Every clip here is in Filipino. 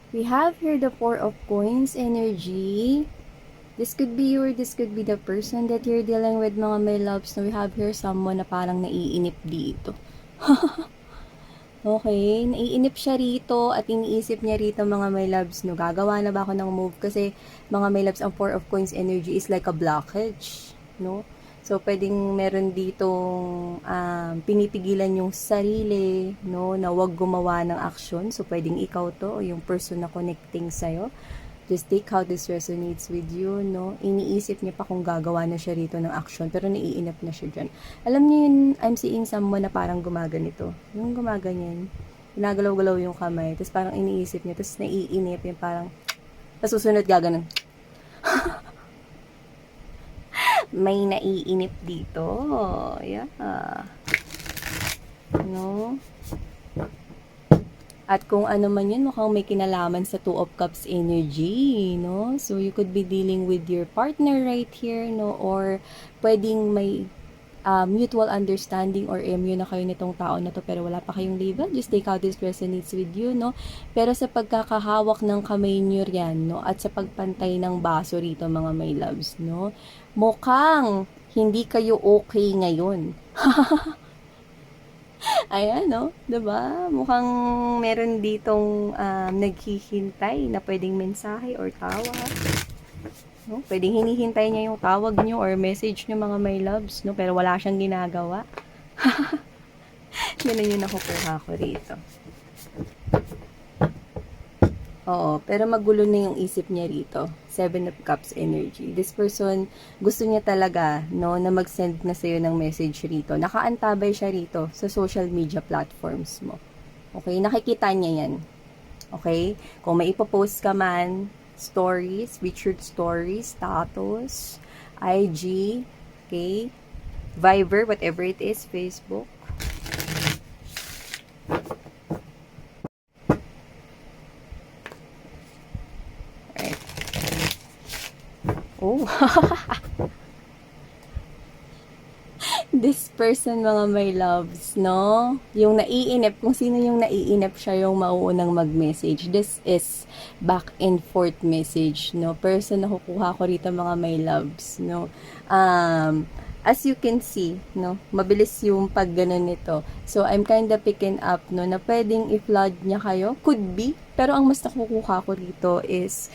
We have here the Four of Coins energy. This could be you or this could be the person that you're dealing with, mga my loves. No, we have here someone na parang naiinip dito. Okay, naiinip siya rito at iniisip niya rito, mga my loves, no, gagawa na ba ako ng move? Kasi mga my loves, ang Four of Coins energy is like a blockage, no? So, pwedeng meron ditong pinipigilan yung sarili, no, na wag gumawa ng action. So, pwedeng ikaw to o yung person na connecting sa'yo. Just take how this resonates with you, no? Iniisip niya pa kung gagawa na siya rito ng action, pero naiinip na siya dyan. Alam niyo yun, I'm seeing someone na parang gumaganito. Yung gumaganyan. Ginagalaw-galaw yung kamay, tapos parang iniisip niya, tapos naiinip yung parang, tapos susunod gaganon. May naiinip dito. Yeah. No? At kung ano man yun, mukhang may kinalaman sa Two of Cups energy, no? So, you could be dealing with your partner right here, no? Or, pwedeng may mutual understanding or MU na kayo nitong tao na to pero wala pa kayong label. Just take how this resonates with you, no? Pero sa pagkakahawak ng kamay nyo riyan, no? At sa pagpantay ng baso rito, mga my loves, no? Mukhang hindi kayo okay ngayon. Ayan, no? 'Di ba? Mukhang meron ditong naghihintay na pwedeng mensahe or tawag. No? Pwedeng hinihintay niya yung tawag niyo or message niyo, mga my loves, no? Pero wala siyang ginagawa. Yun yung nakukuha ko rito. Oo, pero magulo na yung isip niya rito. Seven of Cups energy. This person, gusto niya talaga, no, na mag-send na sa'yo ng message rito. Nakaantabay siya rito sa social media platforms mo. Okay, nakikita niya yan. Okay? Kung may ipopost ka man, stories, featured stories, status, IG, okay, Viber, whatever it is, Facebook. Right. Oh. This person, mga my loves, no? Yung naiinip, kung sino yung naiinip, siya yung mauunang mag-message. This is back and forth message, no? Person na kukuha ko rito, mga my loves, no? As you can see, no? Mabilis yung pag ganun nito. So, I'm kinda picking up, no? Na pwedeng i-flood niya kayo. Could be. Pero ang mas nakukuha ko rito is,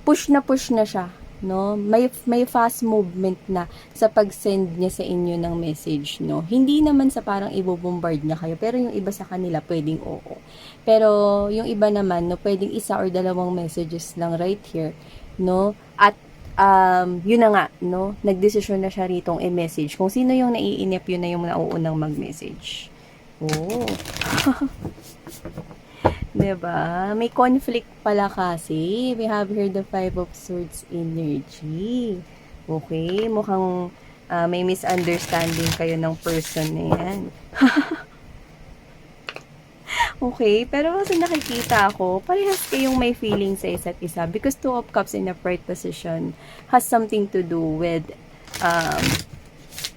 push na siya, no? May fast movement na sa pag-send niya sa inyo ng message, no? Hindi naman sa parang ibo-bombard niya kayo, pero yung iba sa kanila pwedeng oo. Pero yung iba naman, no, pwedeng isa or dalawang messages lang right here, no? At yun na nga, no? Nagdesisyon na siya ritong i-message. Kung sino yung naiinip, yun na yung nauunang mag-message. Oh. 'Di ba? May conflict pala kasi. We have here the Five of Swords energy. Okay, mukhang may misunderstanding kayo ng person na yan. Okay, pero kasi nakikita ako, parehas kayong may feeling sa isa't isa because Two of Cups in a right position has something to do with um,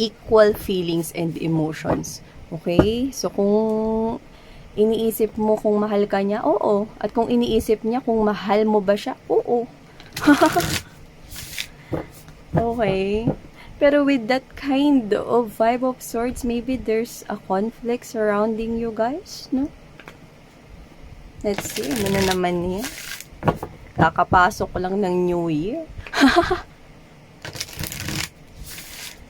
equal feelings and emotions. Okay? So, kung iniisip mo kung mahal ka niya, oo. At kung iniisip niya kung mahal mo ba siya, oo. Okay. Pero with that kind of Five of Swords, maybe there's a conflict surrounding you guys, no? Let's see, ano na naman niya? Kakapasok ko lang ng New Year.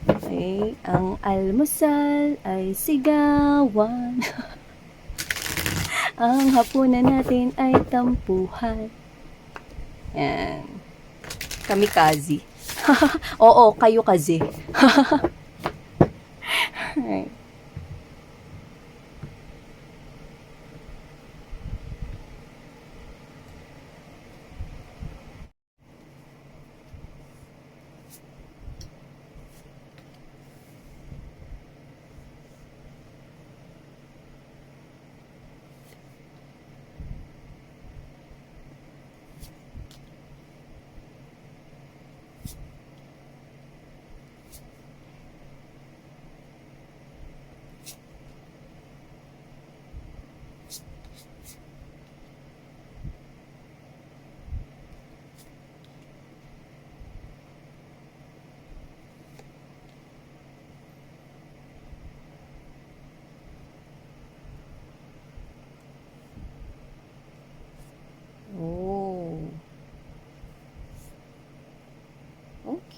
Okay, ang almusal ay sigawan. Ang hapunan natin ay tampuhan. Yan. Kamikaze. Oo, kayo kasi. Right.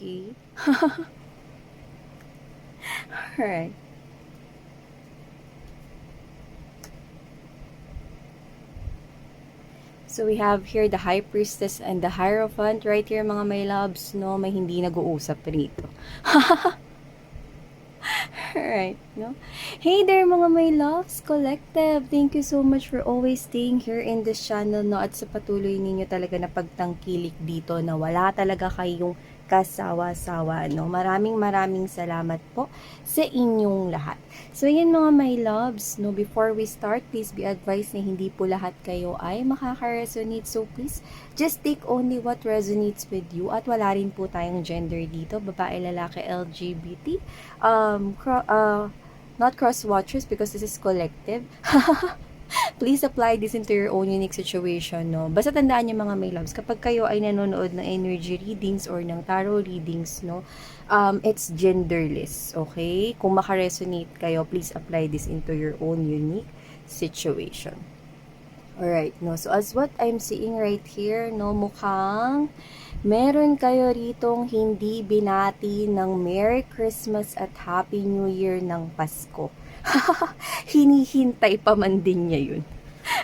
okay? Alright. So we have here the High Priestess and the Hierophant right here mga my loves, no? May hindi nag-uusap rito. Alright, no? Hey there mga my loves collective! Thank you so much for always staying here in this channel, no? At sa patuloy ninyo talaga na pagtangkilik dito na wala talaga kayong kasawa-sawa, no? Maraming salamat po sa inyong lahat. So, yan mga my loves, no? Before we start, please be advised na hindi po lahat kayo ay makaka-resonate. So, please, just take only what resonates with you. At wala rin po tayong gender dito. Babae, lalaki, LGBT. Not cross-watchers because this is collective. Please apply this into your own unique situation, no? Basta tandaan niyo mga my loves, kapag kayo ay nanonood ng energy readings or ng tarot readings, no? It's genderless, okay? Kung makaresonate kayo, please apply this into your own unique situation. Alright, no? So, as what I'm seeing right here, no? Mukhang meron kayo ritong hindi binati ng Merry Christmas at Happy New Year ng Pasko. Hinihintay pa man din niya yun.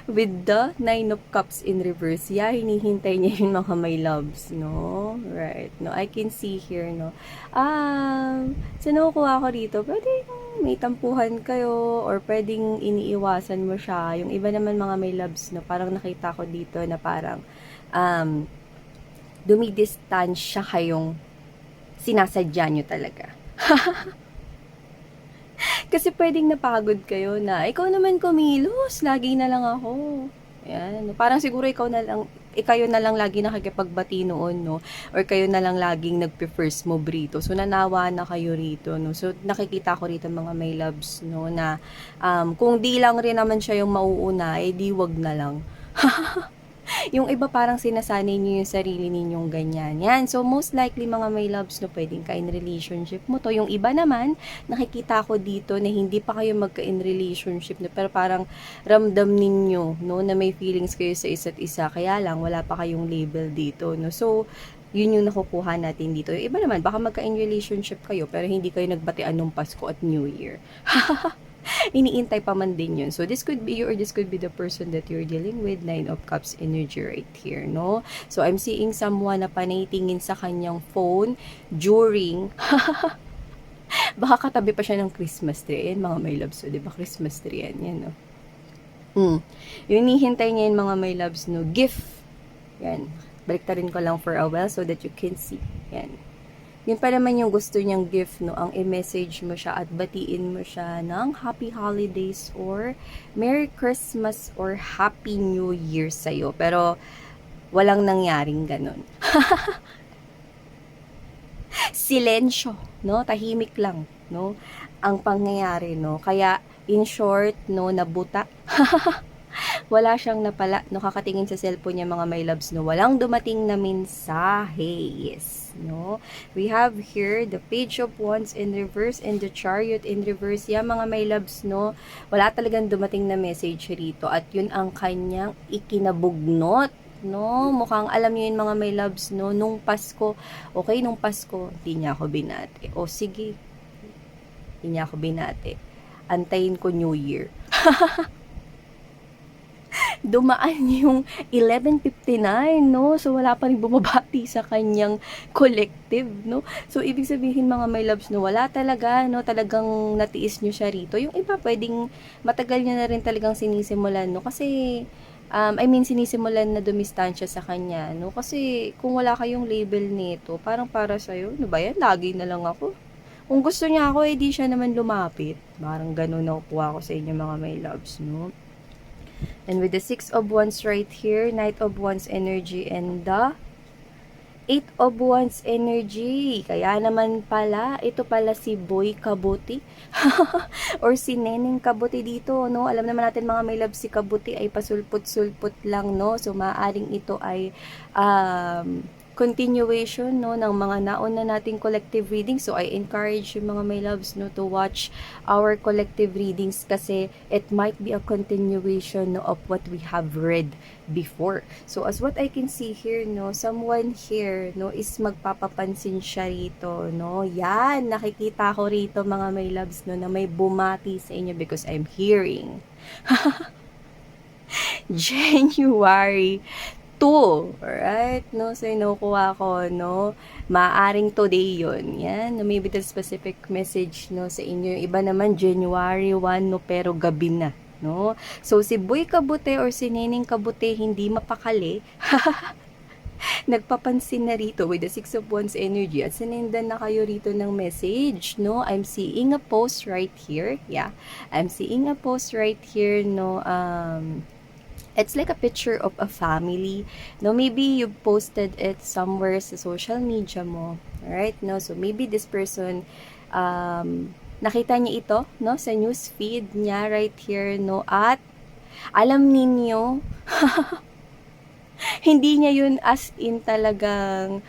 With the 9 of Cups in reverse, yeah, hinihintay niya yun mga my loves, no? Right, no? I can see here, no? So nakukuha ko dito, pwede may tampuhan kayo or pwedeng iniiwasan mo siya. Yung iba naman mga my loves, no? Parang nakita ko dito na parang dumidistansya kayong sinasadya nyo talaga. Kasi pwedeng napagod kayo na, ikaw naman kumilos, lagi na lang ako. Yan. Parang siguro ikaw na lang, kayo na lang lagi nakikipagbati noon, no? Or kayo na lang laging nagpe-first move rito. So, nanawa na kayo rito, no? So, nakikita ko rito mga my loves, no? Na, kung di lang rin naman siya yung mauuna, eh di wag na lang. Yung iba parang sinasanay niyo yung sarili ninyong ganyan. Yan. So, most likely mga my loves, no, pwedeng ka-in relationship mo to. Yung iba naman, nakikita ko dito na hindi pa kayo magka-in relationship, no, pero parang ramdam ninyo, no, na may feelings kayo sa isa't isa. Kaya lang, wala pa kayong label dito, no. So, yun yung nakukuha natin dito. Yung iba naman, baka magka-in relationship kayo, pero hindi kayo nagbatian ng Pasko at New Year. Iniintay pa man din yun. So, this could be you or this could be the person that you're dealing with. 9 of Cups energy right here, no? So, I'm seeing someone na panaytingin sa kanyang phone during baka katabi pa siya ng Christmas tree. Ayan, mga my loves. So, diba Christmas tree yan? Yan, no? Yung hinihintay niya yung mga my loves, no? Gift. Yan. Baliktarin ko lang for a while so that you can see. Yan. Yun pa naman yung gusto niyang gift, no? Ang i-message mo siya at batiin mo siya ng Happy Holidays or Merry Christmas or Happy New Year sa'yo. Pero, walang nangyaring ganun. Silensyo, no? Tahimik lang, no? Ang pangyayari, no? Kaya, in short, no, nabuta. Wala siyang napala, no, kakatingin sa cellphone niya mga my loves, no, walang dumating na mensahes, no. We have here the Page of Wands in reverse and the Chariot in reverse. Yeah, mga my loves, no, wala talagang dumating na message rito at yun ang kanyang ikinabugnot, no. Mukhang alam niyo yun mga my loves, no, nung Pasko, okay, nung Pasko, hindi niya ako binati. O sige, hindi niya ako binati. Antayin ko New Year. Dumaan yung 11:59, no? So, wala pa rin bumabati sa kanyang collective, no? So, ibig sabihin mga my loves, no, wala talaga, no? Talagang natiis nyo siya rito. Yung iba, pwedeng matagal nyo na rin talagang sinisimulan, no? Kasi, sinisimulan na dumistansya sa kanya, no? Kasi, kung wala kayong label nito, parang para sa'yo, ano ba yan? Lagi na lang ako. Kung gusto niya ako, di siya naman lumapit. Parang ganun na kukuha ko sa inyo mga my loves, no? And with the 6 of Wands right here, Knight of Wands energy, and the 8 of Wands energy. Kaya naman pala, ito pala si Boy Kabuti. Or si Neneng Kabuti dito, no? Alam naman natin mga my love, si Kabuti ay pasulput-sulput lang, no? So, maaaring ito ay continuation, no, ng mga nauna nating collective readings. So, I encourage you mga my loves, no, to watch our collective readings kasi it might be a continuation, no, of what we have read before. So, as what I can see here, no, someone here, no, is magpapapansin siya rito, no. Yan, nakikita ko rito mga my loves, no, na may bumati sa inyo because I'm hearing January 2, alright, no? So, inukuha ko, no? Maaring today yun. Yan, no? Maybe the specific message, no, sa inyo. Yung iba naman, January 1, no? Pero gabi na, no? So, si Boy Kabute or si Nining Kabute, hindi mapakali. Nagpapansin na rito with the Six of Wands energy at sinindan na kayo rito ng message, no? I'm seeing a post right here. Yeah, I'm seeing a post right here, no? It's like a picture of a family. No, maybe you posted it somewhere sa social media mo. Alright, no? So, maybe this person, nakita niya ito, no? Sa news feed niya right here, no? At, alam ninyo, hindi niya yun as in talagang,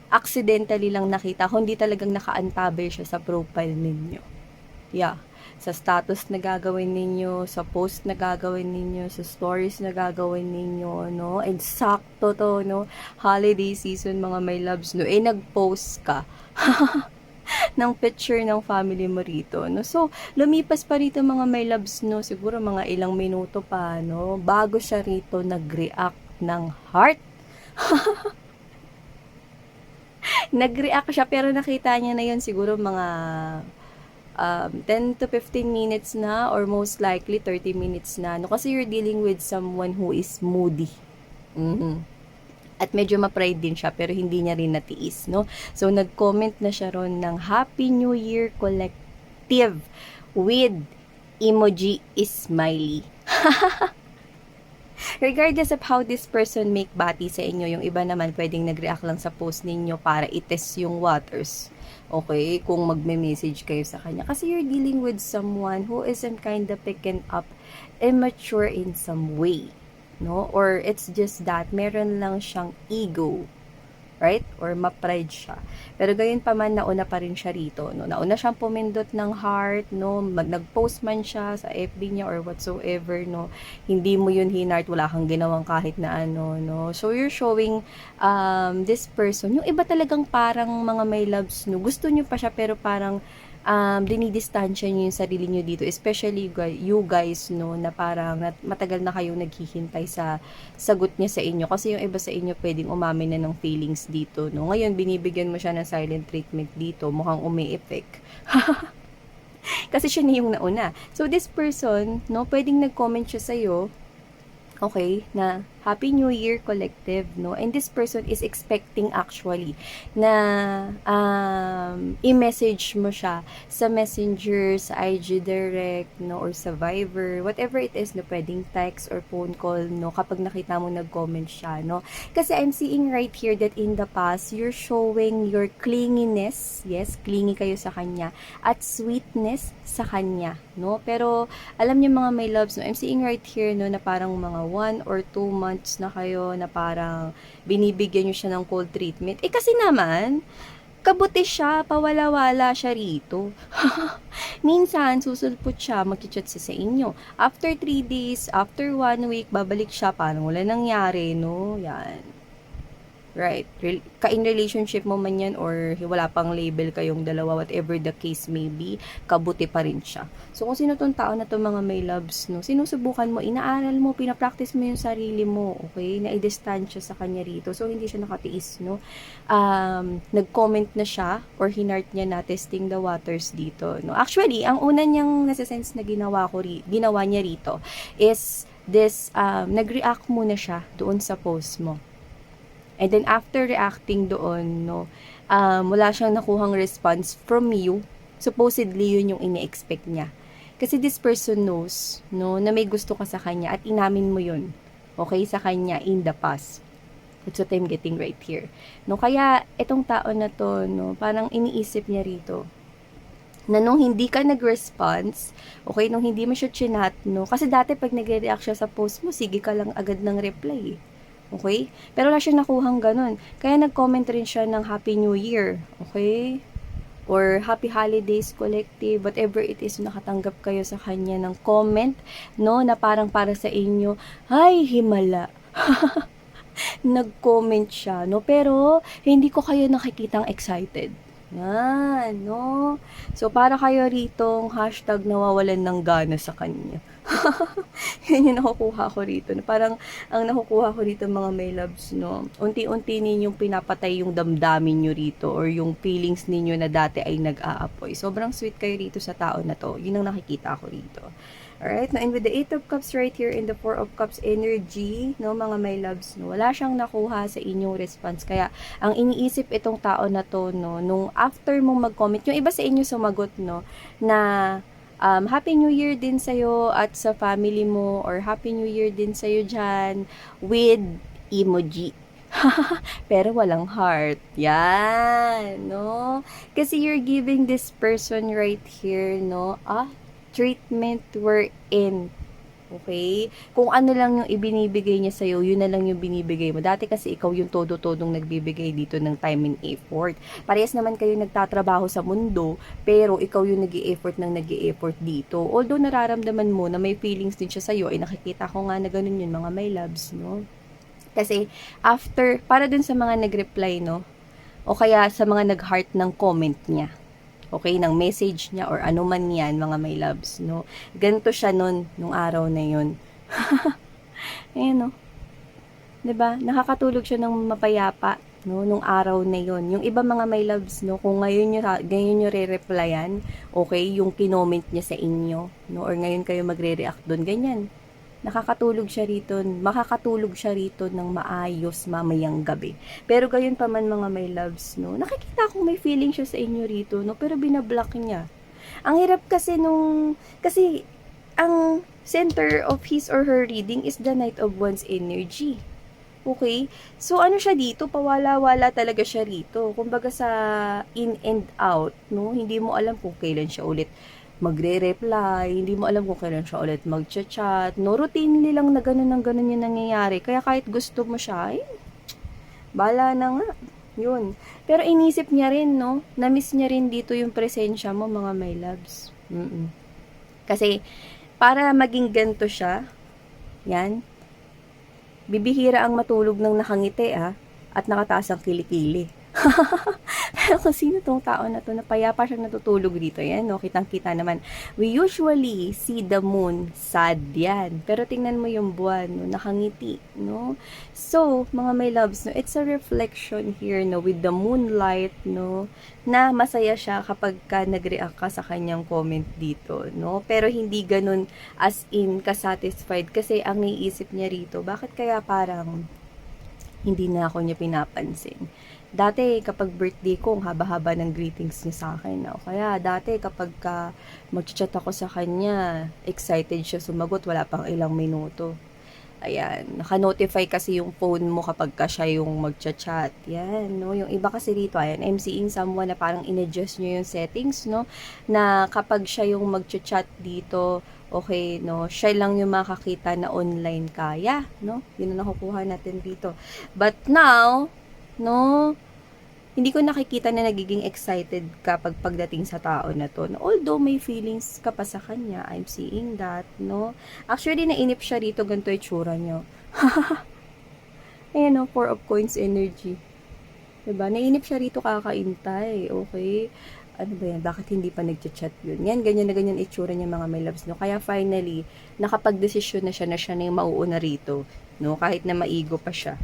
accidentally lang nakita, kundi talagang nakaantabay siya sa profile ninyo. Yeah. Sa status na gagawin ninyo, sa post na gagawin ninyo, sa stories na gagawin ninyo, no? Eksakto to, no? Holiday season, mga my loves, no? Nag-post ka ng picture ng family mo rito, no? So, lumipas pa rito, mga my loves, no? Siguro mga ilang minuto pa, no? Bago siya rito nag-react ng heart. Nag-react siya, pero nakita niya na yun siguro mga 10 to 15 minutes na or most likely 30 minutes na. No? Kasi you're dealing with someone who is moody. At medyo ma-pride din siya pero hindi niya rin natiis. No? So, nag-comment na siya ron ng Happy New Year Collective with emoji smiley. Regardless of how this person make bati sa inyo, yung iba naman pwedeng nag-react lang sa post ninyo para i-test yung waters. Okay, kung magme-message kayo sa kanya. Kasi you're dealing with someone who isn't kind of picking up immature in some way. No? Or it's just that meron lang siyang ego. Right? Or ma-pride siya. Pero gayon pa man, nauna pa rin siya rito. No? Nauna siyang pumindot ng heart. No? Nag-post man siya sa FB niya or whatsoever. No? Hindi mo yun hinart. Wala kang ginawang kahit na ano. No? So, you're showing this person. Yung iba talagang parang mga my loves. No? Gusto nyo pa siya pero parang dinidistansya nyo yung sarili nyo dito, especially you guys, no, na parang matagal na kayong naghihintay sa sagot niya sa inyo, kasi yung iba sa inyo pwedeng umamin na ng feelings dito, no, ngayon binibigyan mo siya ng silent treatment dito, mukhang umi-effect. Kasi siya na yung nauna. So this person, no, pwedeng nag-comment siya sa'yo, okay, na Happy New Year Collective, no? And this person is expecting actually na i-message mo siya sa Messenger, sa IG Direct, no? Or sa Viber, whatever it is, no? Pwedeng text or phone call, no? Kapag nakita mo nag-comment siya, no? Kasi I'm seeing right here that in the past, you're showing your clinginess, yes, clingy kayo sa kanya, at sweetness sa kanya, no? Pero, alam niyo mga my loves, no? I'm seeing right here, no, na parang mga 1 or 2 months na kayo na parang binibigyan nyo siya ng cold treatment. Kasi naman, kabuti siya, pawala-wala siya rito. Minsan, susulpot siya, mag-chat siya sa inyo. After 3 days, after 1 week, babalik siya, parang wala nangyari, no? Yan. Right. In relationship mo man yan or wala pang label kayong dalawa, whatever the case may be, kabuti pa rin siya. So, kung sino tong tao na to mga may loves, no, sinusubukan mo, inaaral mo, pinapractice mo yung sarili mo, okay? Na-i-distansya sa kanya rito. So, hindi siya nakatiis, no? Nag-comment na siya or hinart niya na testing the waters dito, no? Actually, ang una niyang nasa-sense na ginawa niya rito is this, nag-react muna siya doon sa post mo. And then, after reacting doon, no, wala siyang nakuhang response from you. Supposedly, yun yung ine-expect niya. Kasi this person knows, no, na may gusto ka sa kanya at inamin mo yun, okay, sa kanya in the past. That's what I'm getting right here. No, kaya, itong tao na to, no, parang iniisip niya rito, na nung hindi ka nag-response, okay, nung hindi mo siya chinat, no, kasi dati pag nag-react siya sa post mo, sige ka lang agad ng reply, Okay? Pero wala siyang nakuhang ganun. Kaya nag-comment rin siya ng Happy New Year. Okay? Or Happy Holidays Collective, whatever it is, nakatanggap kayo sa kanya ng comment, no, na parang para sa inyo. Ay, himala. Nag-comment siya, no? Pero, hindi ko kayo nakikitang excited. Yan, no? So, para kayo ritong hashtag nawawalan ng gana sa kanya. Yan yung nakukuha ko rito. Parang, ang nakukuha ko rito mga may loves, no? Unti-unti ninyong pinapatay yung damdamin nyo rito or yung feelings ninyo na dati ay nag-aapoy. Sobrang sweet kayo rito sa tao na to. Yun ang nakikita ko rito. Alright, now and with the 8 of Cups right here in the 4 of Cups energy, no, mga my loves, no, wala siyang nakuha sa inyong response. Kaya, ang iniisip itong tao na to, no, nung after mong mag-comment, yung iba sa inyo sumagot, no, na Happy New Year din sa'yo at sa family mo, or Happy New Year din sa'yo dyan, with emoji. Pero walang heart. Yan, no? Kasi you're giving this person right here, no, treatment we're in. Okay? Kung ano lang yung ibinibigay niya sa'yo, yun na lang yung binibigay mo. Dati kasi ikaw yung todo-todong nagbibigay dito ng time and effort. Parehas naman kayo nagtatrabaho sa mundo, pero ikaw yung nag-i-effort ng nag-i-effort dito. Although nararamdaman mo na may feelings din siya sa'yo, ay nakikita ko nga na ganun yun, mga my loves, no? Kasi, after, para dun sa mga nag-reply, no? O kaya sa mga nag-heart ng comment niya, okay, ng message niya or ano man yan, mga my loves, no? Ganito siya nung araw na yun. Ayan, no? 'Di ba? Nakakatulog siya ng mapayapa, no, nung araw na yun. Yung iba mga my loves, no, kung ngayon nyo re-replyan, okay, yung kinoment niya sa inyo, no, or ngayon kayo magre-react doon, ganyan. Makakatulog siya rito ng maayos mamayang gabi. Pero gayon pa man mga my loves, no, nakikita kong may feeling siya sa inyo rito, no, pero binablock niya. Ang hirap kasi kasi ang center of his or her reading is the Knight of Wands energy. Okay? So, ano siya dito? Pawala-wala talaga siya rito. Kumbaga sa in and out, no? Hindi mo alam kung kailan siya ulit magre-reply, hindi mo alam kung kailan siya ulit mag-chat, no? Routine lang na ganun ng ganun yung nangyayari. Kaya kahit gusto mo siya, ay, bala na nga. Yun. Pero inisip niya rin, no? Na-miss niya rin dito yung presensya mo, mga my loves. Kasi, para maging ganto siya, yan, bibihira ang matulog ng nakangiti, at nakataas ang kilikili. Pero kung sino tong tao na to, napayapa siyang natutulog dito, yan, no? Kitang-kita naman. We usually see the moon, sad yan. Pero tingnan mo yung buwan, no? Nakangiti, no? So, mga my loves, no? It's a reflection here, no? With the moonlight, no? Na masaya siya kapag ka nag-react ka sa kanyang comment dito, no? Pero hindi ganun as in ka-satisfied kasi ang naiisip niya rito, bakit kaya parang hindi na ako niya pinapansin. Dati, kapag birthday ko, ang haba-haba ng greetings niya sa akin. No? Kaya, dati, kapag mag-chat ako sa kanya, excited siya sumagot, wala pang ilang minuto. Ayan, naka-notify kasi yung phone mo kapag ka siya yung mag-chat. Yan, no? Yung iba kasi dito, ayan, I'm seeing someone na parang in-adjust nyo yung settings, no? Na kapag siya yung mag-chat dito, okay, no? Siya lang yung makakita na online kaya, no? Yun ang nakukuha natin dito. But now, no, hindi ko nakikita na nagiging excited kapag pagdating sa tao na to. No? Although may feelings ka pa sa kanya, I'm seeing that, no? Actually, nainip siya rito, ganito yung tsura nyo. Ayan, no, 4 of Coins energy. Diba? Nainip siya rito kakaintay, okay? Ano ba yan? Bakit hindi pa nagchat-chat yun? Yan, ganyan na ganyan itsura niya, mga my loves, no? Kaya finally, nakapag-desisyon na siya na yung mauuna rito, no? Kahit na maigo pa siya.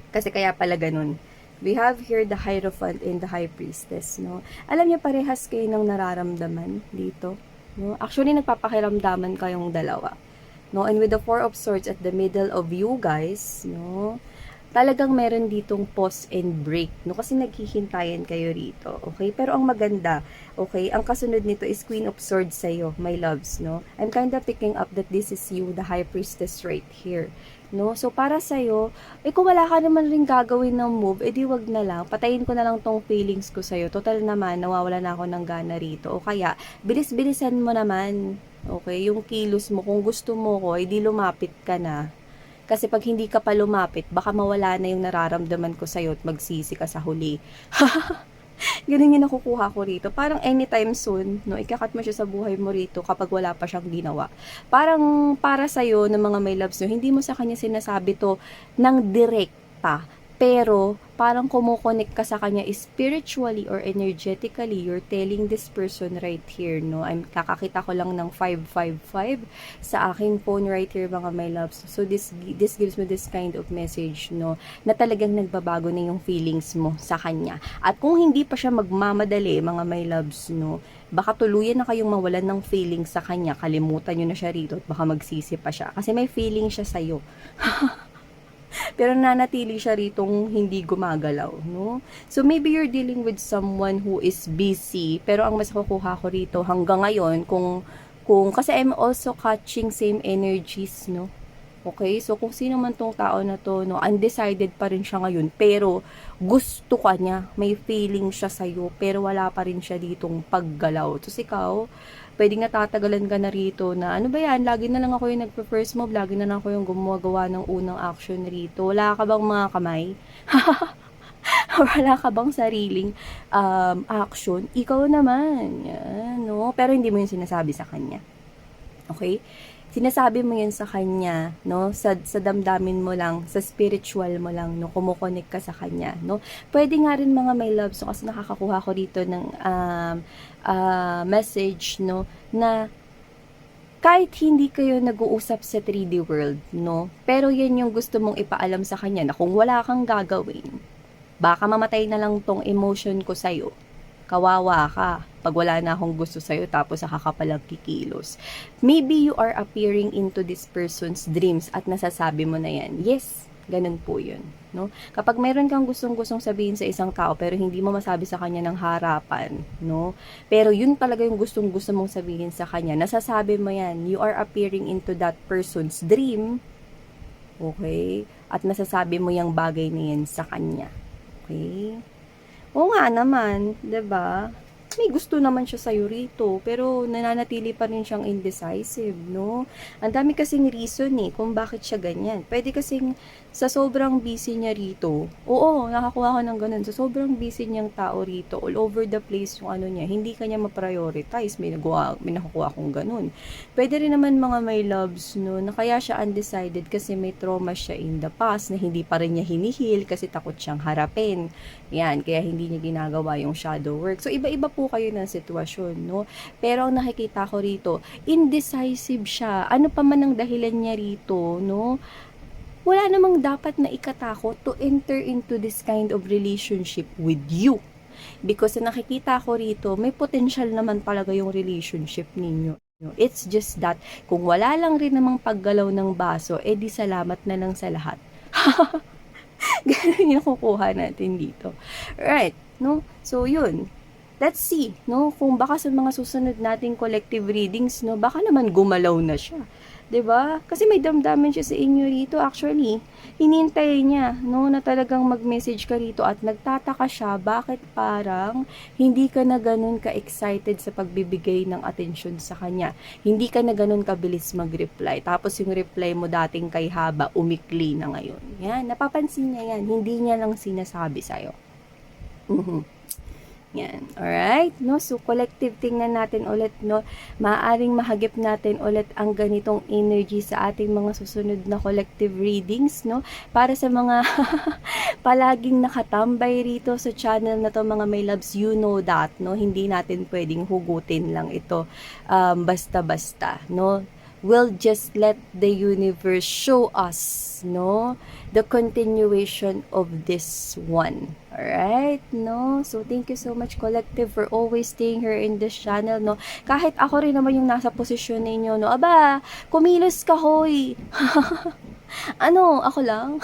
Kasi kaya pala ganun. We have here the Hierophant and the High Priestess, no? Alam niyo, parehas kayo ng nararamdaman dito, no? Actually, nagpapakiramdaman kayong dalawa, no? And with the Four of Swords at the middle of you guys, no? Talagang meron ditong pause and break, no? Kasi naghihintayan kayo rito, okay? Pero ang maganda, okay, ang kasunod nito is Queen of Swords sa'yo, my loves, no? I'm kinda picking up that this is you, the High Priestess right here, no? So, para sa'yo, kung wala ka naman rin gagawin ng move, edi wag na lang, patayin ko na lang tong feelings ko sa'yo. Total naman, nawawala na ako ng gana rito. O kaya, bilis-bilisan mo naman, okay? Yung kilos mo, kung gusto mo ko, edi lumapit ka na. Kasi pag hindi ka pa lumapit, baka mawala na yung nararamdaman ko sa'yo at magsisi ka sa huli. Ganun yung nakukuha ko rito. Parang anytime soon, no, ikakat mo siya sa buhay mo rito kapag wala pa siyang ginawa. Parang para sa'yo, ng mga may loves nyo, hindi mo sa kanya sinasabi to ng direkta. Pero, parang kumukonek ka sa kanya spiritually or energetically. You're telling this person right here, no? Kakakita ko lang ng 555 sa aking phone right here, mga my loves. So, this gives me this kind of message, no? Na talagang nagbabago na yung feelings mo sa kanya. At kung hindi pa siya magmamadali, mga my loves, no? Baka tuluyan na kayong mawalan ng feelings sa kanya. Kalimutan nyo na siya rito at baka magsisi pa siya. Kasi may feeling siya sa'yo. Pero nanatili siya ritong hindi gumagalaw, no? So, maybe you're dealing with someone who is busy, pero ang mas kukuha ko rito hanggang ngayon, kasi I'm also catching same energies, no? Okay? So, kung sino man tong tao na to, no, undecided pa rin siya ngayon, pero gusto ka niya, may feeling siya sa'yo, pero wala pa rin siya ditong paggalaw. Tapos ikaw, pwedeng natatagalan ka na rito na, ano ba yan, lagi na lang ako yung nagpe-first move, lagi na lang ako yung gumagawa ng unang action rito. Wala ka bang mga kamay? Wala ka bang sariling action? Ikaw naman. Yan, no? Pero hindi mo yung sinasabi sa kanya. Okay? Sinasabi mo yun sa kanya, no? Sa damdamin mo lang, sa spiritual mo lang, no? Kumukonek ka sa kanya, no? Pwede nga rin mga my love, so kasi nakakakuha ko dito ng message, no? Na kahit hindi kayo nag-uusap sa 3D world, no? Pero yan yung gusto mong ipaalam sa kanya na kung wala kang gagawin, baka mamatay na lang tong emotion ko sa'yo. Kawawa ka pag wala na akong gusto sa'yo tapos saka ka palang kikilos. Maybe you are appearing into this person's dreams at nasasabi mo na yan. Yes, ganun po yun. No? Kapag mayroon kang gustong-gustong sabihin sa isang tao pero hindi mo masabi sa kanya ng harapan, no? Pero yun talaga yung gustong-gusto mong sabihin sa kanya, nasasabi mo yan. You are appearing into that person's dream. Okay? At nasasabi mo yung bagay na yan sa kanya. Okay? Oo nga naman, 'di ba? May gusto naman siya sa'yo rito, pero nananatili pa rin siyang indecisive, no? Ang dami kasing reason kung bakit siya ganyan. Pwede kasing sa sobrang busy niya rito, oo, nakakuha ko ng ganun, sa sobrang busy niyang tao rito, all over the place yung ano niya, hindi kanya ma-prioritize, may nakukuha akong ganun. Pwede rin naman mga my loves, no, na kaya siya undecided kasi may trauma siya in the past na hindi pa rin niya hinihil kasi takot siyang harapin. Yan, kaya hindi niya ginagawa yung shadow work. So, iba-iba po kayo ng sitwasyon, no? Pero ang nakikita ko rito, indecisive siya. Ano pa man ang dahilan niya rito, no? Wala namang dapat na ikatakot to enter into this kind of relationship with you. Because nakikita ko rito, may potential naman talaga yung relationship ninyo. It's just that, kung wala lang rin namang paggalaw ng baso, edi salamat na lang sa lahat. Ganun yung kukuha natin dito. Right, no? So, yun. Let's see, no? Kung baka sa mga susunod nating collective readings, no? Baka naman gumalaw na siya. 'Di ba? Kasi may damdamin siya sa inyo rito. Actually, hinintay niya, no, na talagang mag-message ka rito at nagtataka siya bakit parang hindi ka na ganun ka-excited sa pagbibigay ng atensyon sa kanya. Hindi ka na ganun kabilis mag-reply. Tapos yung reply mo dating kay haba, umikli na ngayon. Yan, napapansin niya yan. Hindi niya lang sinasabi sa'yo. Yan. Alright? No? So, collective tingnan natin ulit, no? Maaaring mahagip natin ulit ang ganitong energy sa ating mga susunod na collective readings, no? Para sa mga palaging nakatambay rito sa channel na to, mga my loves, you know that, no? Hindi natin pwedeng hugutin lang ito basta-basta, no? We'll just let the universe show us, no, the continuation of this one. Alright, no? So, thank you so much, collective, for always staying here in this channel, no? Kahit ako rin naman yung nasa posisyon ninyo, no? Aba, kumilos ka, hoy! Ano, ako lang?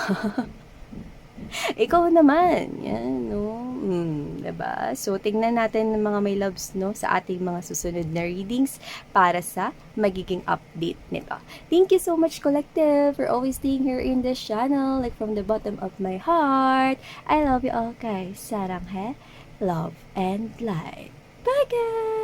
Ikaw naman, yan, no? Diba? So, tingnan natin ng mga my loves, no, sa ating mga susunod na readings para sa magiging update nito. Thank you so much, collective, for always staying here in this channel, like from the bottom of my heart. I love you all, guys. Sarang he, love and light. Bye, guys!